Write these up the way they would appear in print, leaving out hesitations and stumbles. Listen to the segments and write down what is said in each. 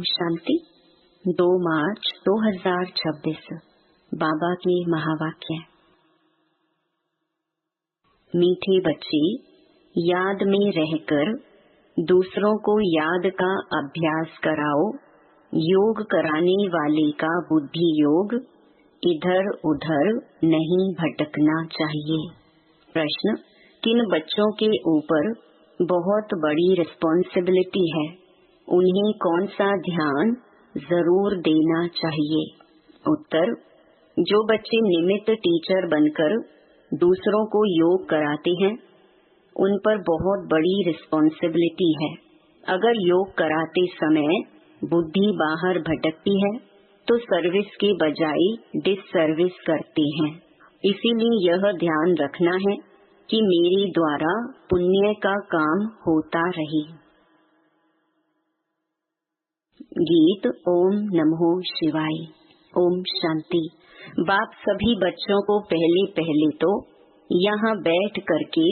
शांति। 2 मार्च 2026 बाबा के महावाक्य। मीठे बच्चे, याद में रहकर दूसरों को याद का अभ्यास कराओ। योग कराने वाले का बुद्धि योग इधर उधर नहीं भटकना चाहिए। प्रश्न: किन बच्चों के ऊपर बहुत बड़ी रिस्पॉन्सिबिलिटी है, उन्हें कौन सा ध्यान जरूर देना चाहिए? उत्तर: जो बच्चे निमित्त टीचर बनकर दूसरों को योग कराते हैं, उन पर बहुत बड़ी रिस्पॉन्सिबिलिटी है। अगर योग कराते समय बुद्धि बाहर भटकती है तो सर्विस के बजाय डिससर्विस करते हैं। इसीलिए यह ध्यान रखना है कि मेरे द्वारा पुण्य का काम होता रहे। गीत ओम नमो शिवाय। ओम शांति। बाप सभी बच्चों को पहले तो यहाँ बैठ करके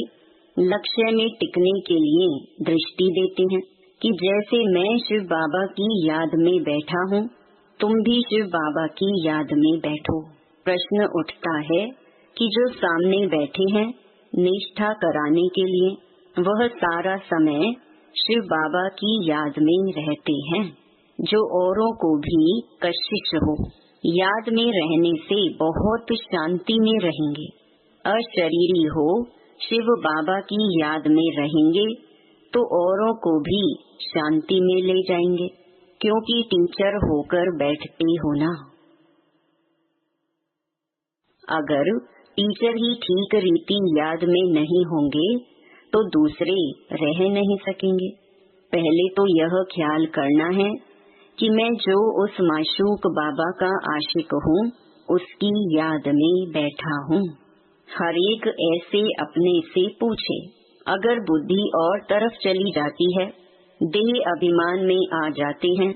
लक्ष्य में टिकने के लिए दृष्टि देते हैं कि जैसे मैं शिव बाबा की याद में बैठा हूँ, तुम भी शिव बाबा की याद में बैठो। प्रश्न उठता है कि जो सामने बैठे हैं निष्ठा कराने के लिए, वह सारा समय शिव बाबा की याद में रहते हैं। जो औरों को भी कशिश हो, याद में रहने से बहुत शांति में रहेंगे। अशरीरी हो, शिव बाबा की याद में रहेंगे तो औरों को भी शांति में ले जाएंगे, क्योंकि टीचर होकर बैठते हो ना। अगर टीचर ही ठीक रीति याद में नहीं होंगे तो दूसरे रह नहीं सकेंगे। पहले तो यह ख्याल करना है कि मैं जो उस माशूक बाबा का आशिक हूँ, उसकी याद में बैठा हूँ। हर एक ऐसे अपने से पूछे। अगर बुद्धि और तरफ चली जाती है, देह अभिमान में आ जाते हैं,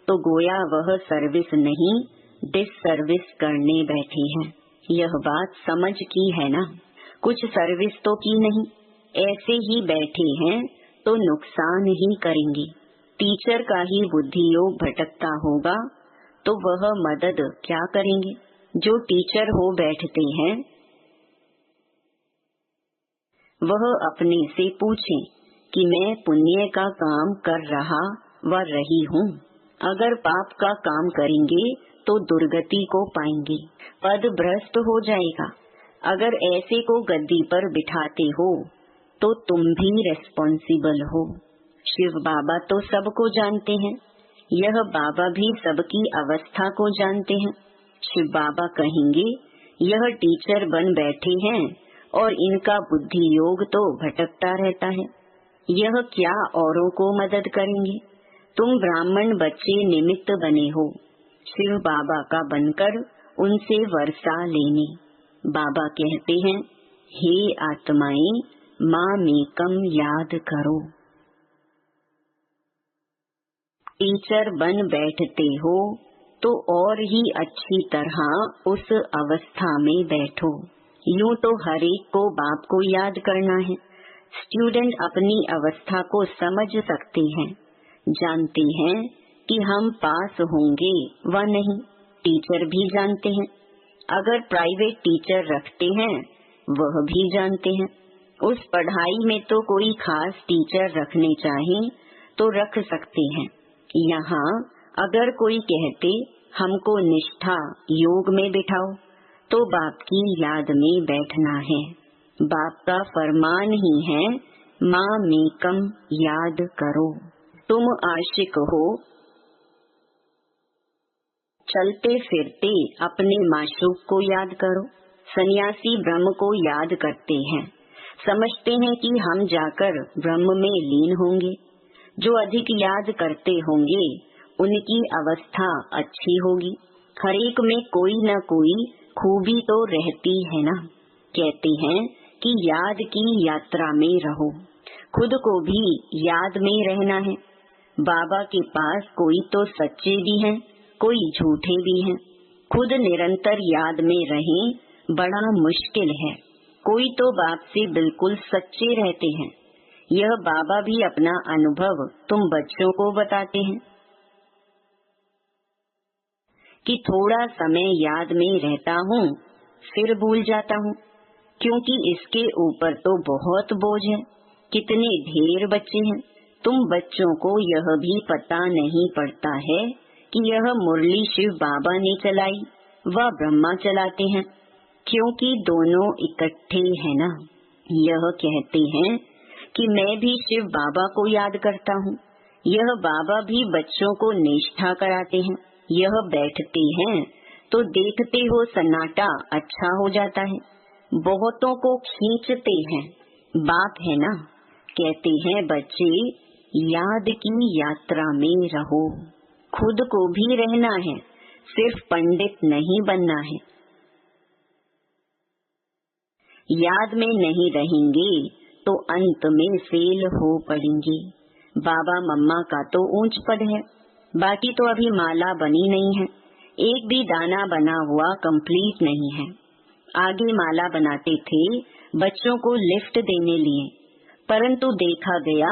तो गोया वह सर्विस नहीं डिससर्विस करने बैठे हैं। यह बात समझ की है ना? कुछ सर्विस तो की नहीं, ऐसे ही बैठे हैं तो नुकसान ही करेंगे। टीचर का ही बुद्धि योग भटकता होगा तो वह मदद क्या करेंगे? जो टीचर हो बैठते हैं वह अपने से पूछे कि मैं पुण्य का काम कर रहा व रही हूँ। अगर पाप का काम करेंगे तो दुर्गति को पाएंगे, पद भ्रष्ट हो जाएगा। अगर ऐसे को गद्दी पर बिठाते हो तो तुम भी रेस्पॉन्सिबल हो। शिव बाबा तो सबको जानते हैं, यह बाबा भी सबकी अवस्था को जानते हैं। शिव बाबा कहेंगे यह टीचर बन बैठे हैं और इनका बुद्धि योग तो भटकता रहता है, यह क्या औरों को मदद करेंगे? तुम ब्राह्मण बच्चे निमित्त बने हो शिव बाबा का बनकर उनसे वर्षा लेने। बाबा कहते हैं, हे आत्माएं, मामेकम याद करो। टीचर बन बैठते हो तो और ही अच्छी तरह उस अवस्था में बैठो। यूं तो हर एक को बाप को याद करना है। स्टूडेंट अपनी अवस्था को समझ सकते हैं, जानते हैं कि हम पास होंगे व नहीं। टीचर भी जानते हैं। अगर प्राइवेट टीचर रखते हैं, वह भी जानते हैं। उस पढ़ाई में तो कोई खास टीचर रखने चाहे तो रख सकते हैं। यहाँ अगर कोई कहते हमको निष्ठा योग में बिठाओ, तो बाप की याद में बैठना है। बाप का फरमान ही है, मामेकम याद करो। तुम आशिक हो, चलते फिरते अपने माशूक को याद करो। सन्यासी ब्रह्म को याद करते हैं, समझते हैं कि हम जाकर ब्रह्म में लीन होंगे। जो अधिक याद करते होंगे उनकी अवस्था अच्छी होगी। हर एक में कोई न कोई खूबी तो रहती है ना। कहते हैं कि याद की यात्रा में रहो। खुद को भी याद में रहना है। बाबा के पास कोई तो सच्चे भी हैं, कोई झूठे भी हैं। खुद निरंतर याद में रहें बड़ा मुश्किल है। कोई तो बाप से बिल्कुल सच्चे रहते हैं। यह बाबा भी अपना अनुभव तुम बच्चों को बताते हैं। कि थोड़ा समय याद में रहता हूँ, फिर भूल जाता हूँ, क्योंकि इसके ऊपर तो बहुत बोझ है। कितने ढेर बच्चे हैं। तुम बच्चों को यह भी पता नहीं पड़ता है कि यह मुरली शिव बाबा ने चलाई व ब्रह्मा चलाते हैं, क्योंकि दोनों इकट्ठे हैं ना। यह कहते हैं कि मैं भी शिव बाबा को याद करता हूँ। यह बाबा भी बच्चों को निष्ठा कराते हैं। यह बैठते हैं तो देखते हो सन्नाटा अच्छा हो जाता है। बहुतों को खींचते हैं। बाप है ना, कहते हैं बच्चे याद की यात्रा में रहो। खुद को भी रहना है, सिर्फ पंडित नहीं बनना है। याद में नहीं रहेंगे तो अंत में फेल हो पड़ेंगे। बाबा मम्मा का तो ऊंच पद है, बाकी तो अभी माला बनी नहीं है। एक भी दाना बना हुआ कंप्लीट नहीं है। आगे माला बनाते थे बच्चों को लिफ्ट देने लिए, परंतु देखा गया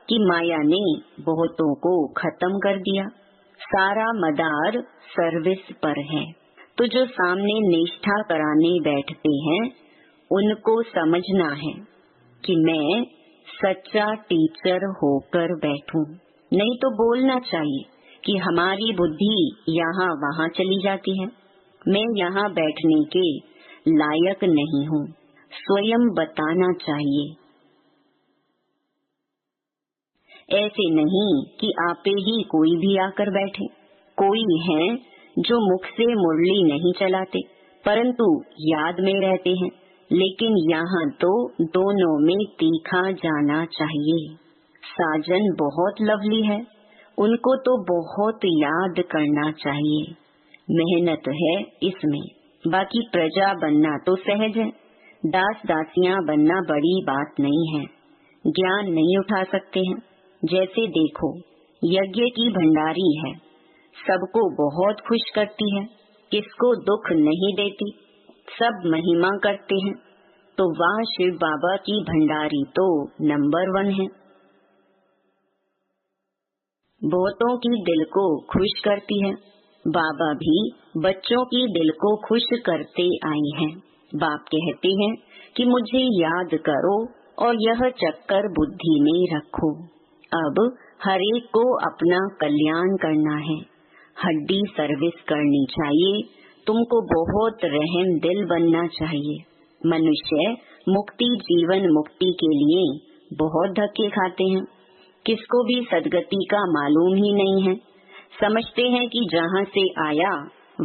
कि माया ने बहुतों को खत्म कर दिया। सारा मदार सर्विस पर है। तो जो सामने निष्ठा कराने बैठते हैं उनको समझना है कि मैं सच्चा टीचर होकर बैठूं। नहीं तो बोलना चाहिए कि हमारी बुद्धि यहाँ वहाँ चली जाती है, मैं यहाँ बैठने के लायक नहीं हूँ। स्वयं बताना चाहिए। ऐसे नहीं कि आपे ही कोई भी आकर बैठे। कोई है जो मुख से मुरली नहीं चलाते परंतु याद में रहते हैं, लेकिन यहाँ तो दोनों में तीखा जाना चाहिए। साजन बहुत लवली है, उनको तो बहुत याद करना चाहिए। मेहनत है इसमें। बाकी प्रजा बनना तो सहज है। दास दासियां बनना बड़ी बात नहीं है। ज्ञान नहीं उठा सकते हैं। जैसे देखो, यज्ञ की भंडारी है, सबको बहुत खुश करती है, किसको दुख नहीं देती, सब महिमा करते हैं। तो वाह, शिव बाबा की भंडारी तो नंबर 1 है। बहुतों की दिल को खुश करती है। बाबा भी बच्चों की दिल को खुश करते आए हैं। बाप कहते हैं कि मुझे याद करो और यह चक्कर बुद्धि में रखो। अब हर एक को अपना कल्याण करना है। हड्डी सर्विस करनी चाहिए। तुमको बहुत रहम दिल बनना चाहिए। मनुष्य मुक्ति जीवन मुक्ति के लिए बहुत धक्के खाते हैं। किसको भी सदगति का मालूम ही नहीं है। समझते हैं कि जहाँ से आया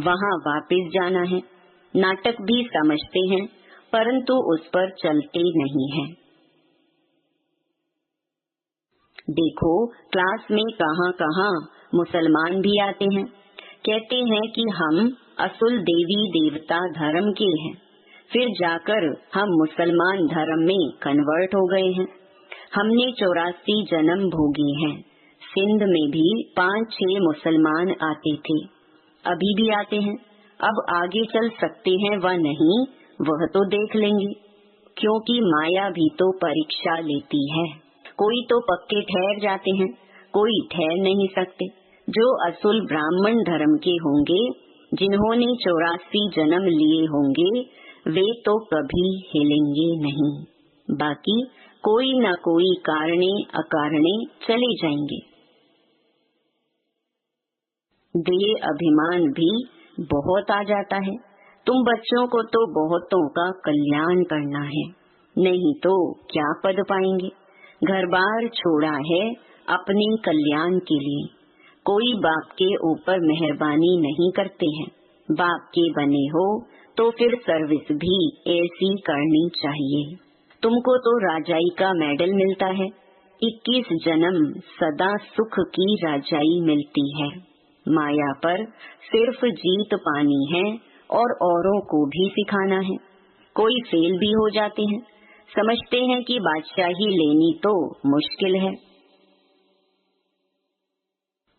वहाँ वापस जाना है। नाटक भी समझते हैं परंतु उस पर चलते नहीं हैं। देखो, क्लास में कहाँ कहाँ मुसलमान भी आते हैं, कहते हैं कि हम असुल देवी देवता धर्म के हैं, फिर जाकर हम मुसलमान धर्म में कन्वर्ट हो गए हैं। हमने 84 जन्म भोगे हैं। सिंध में भी 5-6 मुसलमान आते थे, अभी भी आते हैं। अब आगे चल सकते हैं व नहीं वह तो देख लेंगे, क्योंकि माया भी तो परीक्षा लेती है। कोई तो पक्के ठहर जाते हैं, कोई ठहर नहीं सकते। जो असुल ब्राह्मण धर्म के होंगे, जिन्होंने 84 जन्म लिए होंगे, वे तो कभी हिलेंगे नहीं। बाकी कोई न कोई कारणे अकारणे चले जाएंगे। देह अभिमान भी बहुत आ जाता है। तुम बच्चों को तो बहुतों का कल्याण करना है, नहीं तो क्या पद पाएंगे। घर बार छोड़ा है अपने कल्याण के लिए। कोई बाप के ऊपर मेहरबानी नहीं करते हैं। बाप के बने हो तो फिर सर्विस भी ऐसी करनी चाहिए। तुमको तो राजाई का मेडल मिलता है। 21 जन्म सदा सुख की राजाई मिलती है। माया पर सिर्फ जीत पानी है और औरों को भी सिखाना है। कोई फेल भी हो जाते हैं, समझते हैं कि बादशाही लेनी तो मुश्किल है।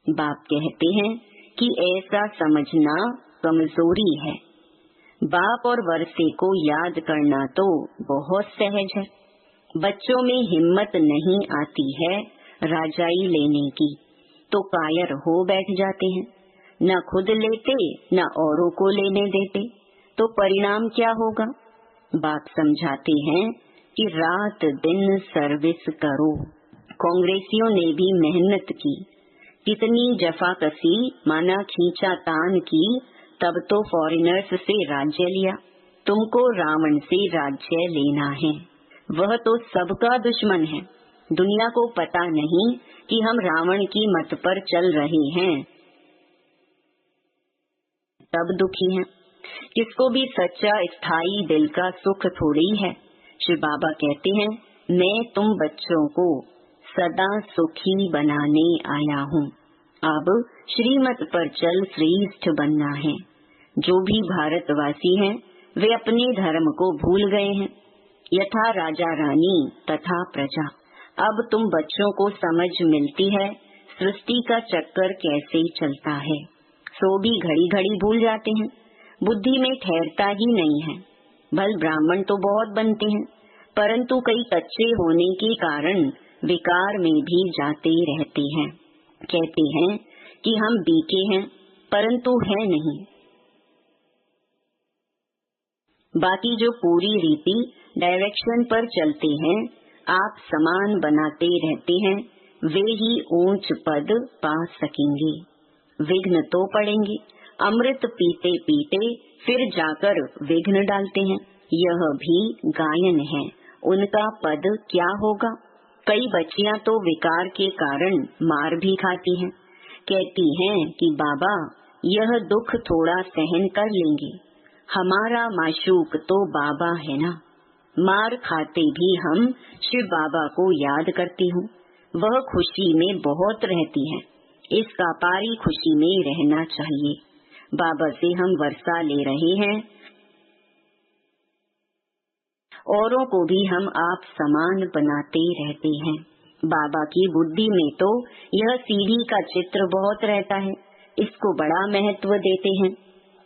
बाप कहते हैं कि ऐसा समझना कमजोरी है। बाप और वर्षे को याद करना तो बहुत सहज है। बच्चों में हिम्मत नहीं आती है राजाई लेने की, तो कायर हो बैठ जाते हैं। न खुद लेते न औरों को लेने देते, तो परिणाम क्या होगा? बाप समझाते हैं कि रात दिन सर्विस करो। कांग्रेसियों ने भी मेहनत की, कितनी जफाकसी माना खींचातान की, तब तो फॉरेनर्स से राज्य लिया। तुमको रावण से राज्य लेना है, वह तो सबका दुश्मन है। दुनिया को पता नहीं कि हम रावण की मत पर चल रहे हैं, तब दुखी हैं। किसको भी सच्चा स्थायी दिल का सुख थोड़ी है। श्री बाबा कहते हैं, मैं तुम बच्चों को सदा सुखी बनाने आया हूँ। अब श्रीमत पर चल श्रेष्ठ बनना है। जो भी भारतवासी हैं, वे अपने धर्म को भूल गए हैं। यथा राजा रानी तथा प्रजा। अब तुम बच्चों को समझ मिलती है सृष्टि का चक्कर कैसे चलता है। सो भी घड़ी घड़ी भूल जाते हैं, बुद्धि में ठहरता ही नहीं है। भल ब्राह्मण तो बहुत बनते हैं, परंतु कई कच्चे होने के कारण विकार में भी जाते रहते हैं। कहते हैं कि हम बीके हैं, परंतु है नहीं। बाकी जो पूरी रीति डायरेक्शन पर चलते हैं, आप समान बनाते रहते हैं, वे ही ऊंच पद पा सकेंगे। विघ्न तो पड़ेंगे, अमृत पीते पीते फिर जाकर विघ्न डालते हैं। यह भी गायन है, उनका पद क्या होगा? कई बच्चियां तो विकार के कारण मार भी खाती हैं। कहती हैं कि बाबा यह दुख थोड़ा सहन कर लेंगे, हमारा माशूक तो बाबा है ना। मार खाते भी हम शिव बाबा को याद करती हूँ, वह खुशी में बहुत रहती हैं। इस व्यापारी खुशी में रहना चाहिए। बाबा से हम वर्षा ले रहे हैं, औरों को भी हम आप समान बनाते रहते हैं। बाबा की बुद्धि में तो यह सीढ़ी का चित्र बहुत रहता है, इसको बड़ा महत्व देते हैं।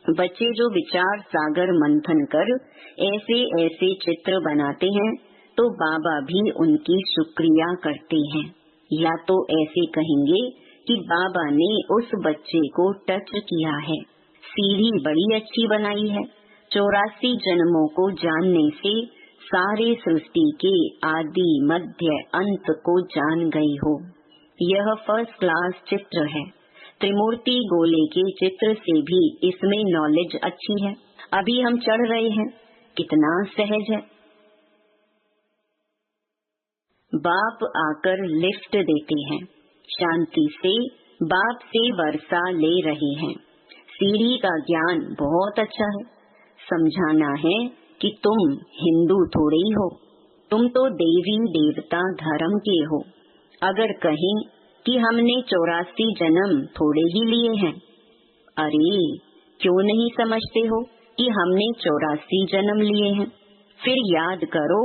बच्चे जो विचार सागर मंथन कर ऐसे ऐसे चित्र बनाते हैं, तो बाबा भी उनकी शुक्रिया करते हैं। या तो ऐसे कहेंगे कि बाबा ने उस बच्चे को टच किया है। सीढ़ी बड़ी अच्छी बनाई है। 84 जन्मों को जानने से सारे सृष्टि के आदि मध्य अंत को जान गई हो। यह फर्स्ट क्लास चित्र है। त्रिमूर्ति गोले के चित्र से भी इसमें नॉलेज अच्छी है। अभी हम चढ़ रहे हैं, कितना सहज है। बाप आकर लिफ्ट देते हैं, शांति से बाप से वर्षा ले रहे हैं। सीढ़ी का ज्ञान बहुत अच्छा है। समझाना है कि तुम हिंदू थोड़े ही हो, तुम तो देवी देवता धर्म के हो। अगर कहें कि हमने 84 जन्म थोड़े ही लिए हैं, अरे क्यों नहीं समझते हो कि हमने 84 जन्म लिए हैं? फिर याद करो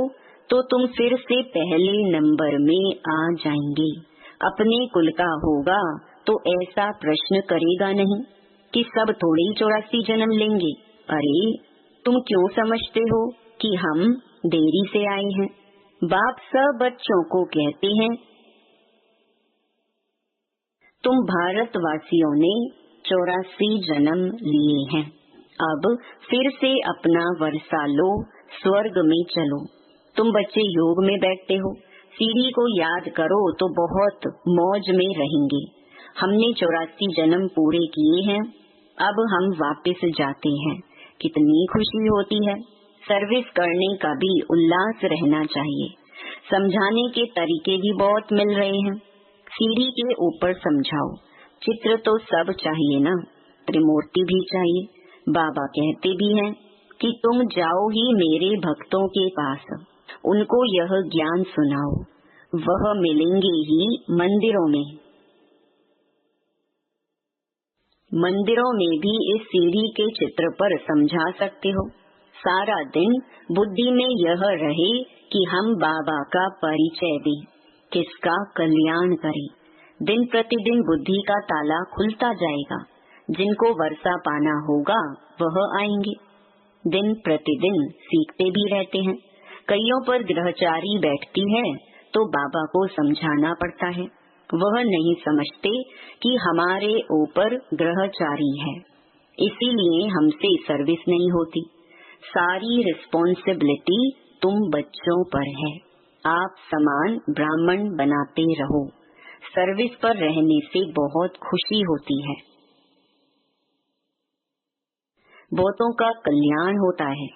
तो तुम फिर से पहले नंबर में आ जाएंगे। अपने कुल का होगा तो ऐसा प्रश्न करेगा नहीं कि सब थोड़े ही 84 जन्म लेंगे। अरे तुम क्यों समझते हो कि हम देरी से आए हैं? बाप सब बच्चों को कहते हैं, तुम भारतवासियों ने 84 जन्म लिए हैं, अब फिर से अपना वर्षा लो, स्वर्ग में चलो। तुम बच्चे योग में बैठते हो, सीढ़ी को याद करो तो बहुत मौज में रहेंगे। हमने 84 जन्म पूरे किए हैं, अब हम वापस जाते हैं। कितनी खुशी होती है। सर्विस करने का भी उल्लास रहना चाहिए। समझाने के तरीके भी बहुत मिल रहे हैं। सीढ़ी के ऊपर समझाओ। चित्र तो सब चाहिए ना, त्रिमूर्ति भी चाहिए। बाबा कहते भी हैं कि तुम जाओ ही मेरे भक्तों के पास, उनको यह ज्ञान सुनाओ, वह मिलेंगे ही मंदिरों में। मंदिरों में भी इस सीढ़ी के चित्र पर समझा सकते हो। सारा दिन बुद्धि में यह रहे कि हम बाबा का परिचय दें, किसका कल्याण करें। दिन प्रतिदिन बुद्धि का ताला खुलता जाएगा। जिनको वर्षा पाना होगा वह आएंगे। दिन प्रतिदिन सीखते भी रहते हैं। कईयों पर ग्रहचारी बैठती है तो बाबा को समझाना पड़ता है। वह नहीं समझते कि हमारे ऊपर ग्रहचारी है, इसीलिए हमसे सर्विस नहीं होती। सारी रिस्पॉन्सिबिलिटी तुम बच्चों पर है। आप समान ब्राह्मण बनाते रहो। सर्विस पर रहने से बहुत खुशी होती है। बहुतों का कल्याण होता है।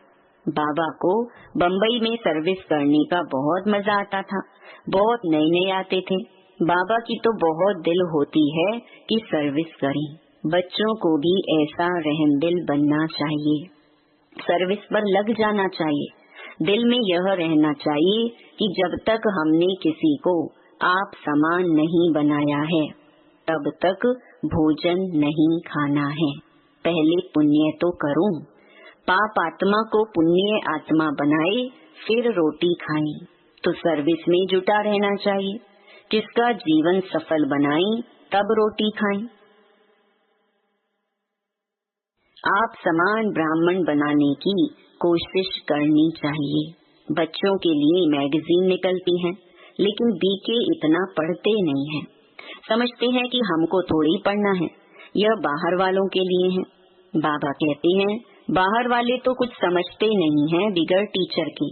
बाबा को बम्बई में सर्विस करने का बहुत मजा आता था। बहुत नए आते थे। बाबा की तो बहुत दिल होती है कि सर्विस करें। बच्चों को भी ऐसा रहमदिल बनना चाहिए। सर्विस पर लग जाना चाहिए। दिल में यह रहना चाहिए कि जब तक हमने किसी को आप समान नहीं बनाया है, तब तक भोजन नहीं खाना है। पहले पुण्य तो करूं। पाप आत्मा को पुण्य आत्मा बनाए, फिर रोटी खाएं। तो सर्विस में जुटा रहना चाहिए। किसका जीवन सफल बनाएं, तब रोटी खाएं। आप समान ब्राह्मण बनाने की कोशिश करनी चाहिए। बच्चों के लिए मैगजीन निकलती हैं, लेकिन बीके इतना पढ़ते नहीं हैं। समझते हैं कि हमको थोड़ी पढ़ना है, यह बाहर वालों के लिए है। बाबा कहते हैं बाहर वाले तो कुछ समझते नहीं हैं बिगड़ टीचर की।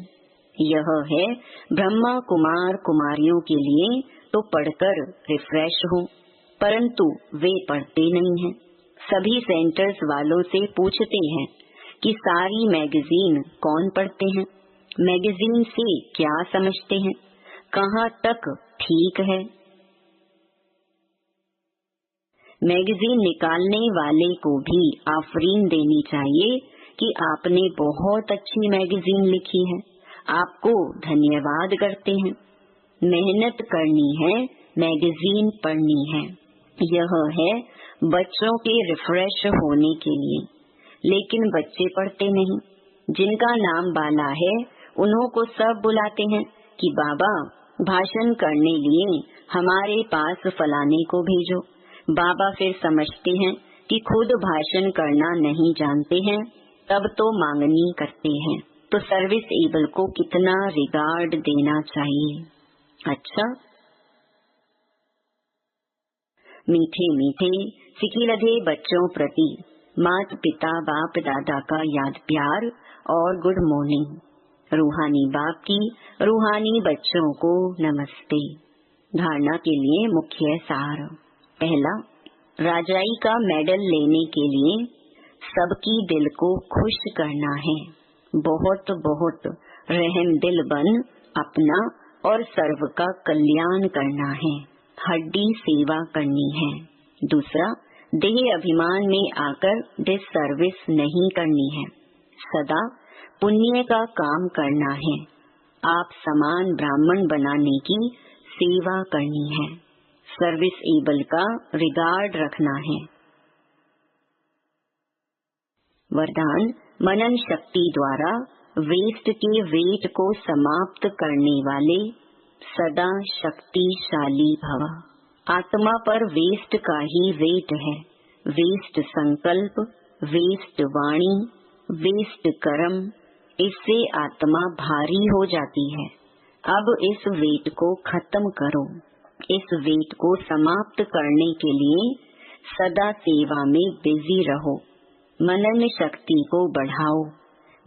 यह है ब्रह्मा कुमार कुमारियों के लिए तो पढ़कर रिफ्रेश हो, परंतु वे पढ़ते नहीं हैं। सभी सेंटर्स वालों से पूछते हैं कि सारी मैगजीन कौन पढ़ते हैं, मैगजीन से क्या समझते हैं, कहाँ तक ठीक है। मैगजीन निकालने वाले को भी आफरीन देनी चाहिए कि आपने बहुत अच्छी मैगजीन लिखी है, आपको धन्यवाद करते हैं। मेहनत करनी है, मैगजीन पढ़नी है। यह है बच्चों के रिफ्रेश होने के लिए। लेकिन बच्चे पढ़ते नहीं। जिनका नाम बाला है, उन्हों को सब बुलाते हैं कि बाबा भाषण करने लिए हमारे पास फलाने को भेजो। बाबा फिर समझते हैं कि खुद भाषण करना नहीं जानते हैं, तब तो मांगनी करते हैं। तो सर्विस एबल को कितना रिगार्ड देना चाहिए। अच्छा, मीठे मीठे सिकिलधे बच्चों प्रति माता पिता बाप दादा का याद प्यार और गुड मॉर्निंग। रूहानी बाप की रूहानी बच्चों को नमस्ते। धारणा के लिए मुख्य सार। पहला, राजाई का मेडल लेने के लिए सबकी दिल को खुश करना है। बहुत बहुत रहम दिल बन अपना और सर्व का कल्याण करना है। हड्डी सेवा करनी है। दूसरा, देह अभिमान में आकर डिसर्विस नहीं करनी है। सदा पुण्य का काम करना है। आप समान ब्राह्मण बनाने की सेवा करनी है। सर्विस एबल का रिगार्ड रखना है। वरदान, मनन शक्ति द्वारा वेस्ट के वेट को समाप्त करने वाले सदा शक्तिशाली भव। आत्मा पर वेस्ट का ही वेट है। वेस्ट संकल्प, वेस्ट वाणी, वेस्ट कर्म, इससे आत्मा भारी हो जाती है। अब इस वेट को खत्म करो। इस वेट को समाप्त करने के लिए सदा सेवा में बिजी रहो। मनन शक्ति को बढ़ाओ।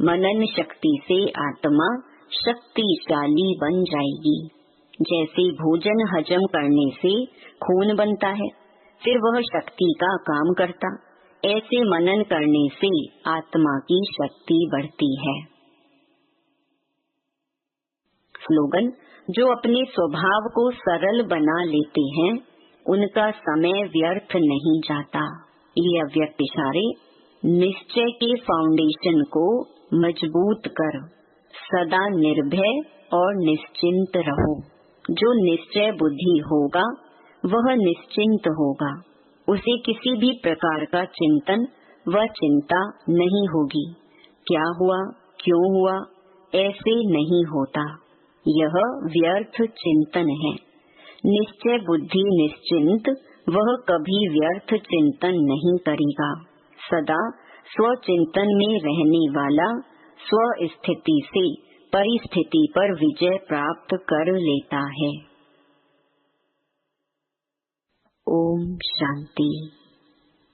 मनन शक्ति से आत्मा शक्तिशाली बन जाएगी। जैसे भोजन हजम करने से खून बनता है, फिर वह शक्ति का काम करता, ऐसे मनन करने से आत्मा की शक्ति बढ़ती है। स्लोगन, जो अपने स्वभाव को सरल बना लेते हैं, उनका समय व्यर्थ नहीं जाता। ये अव्यक्त इशारे। निश्चय के फाउंडेशन को मजबूत कर सदा निर्भय और निश्चिंत रहो। जो निश्चय बुद्धि होगा वह निश्चिंत होगा। उसे किसी भी प्रकार का चिंतन व चिंता नहीं होगी। क्या हुआ, क्यों हुआ, ऐसे नहीं होता। यह व्यर्थ चिंतन है। निश्चय बुद्धि निश्चिंत, वह कभी व्यर्थ चिंतन नहीं करेगा। सदा स्वचिंतन में रहने वाला स्व स्थिति से परिस्थिति पर विजय प्राप्त कर लेता है। ओम शांति।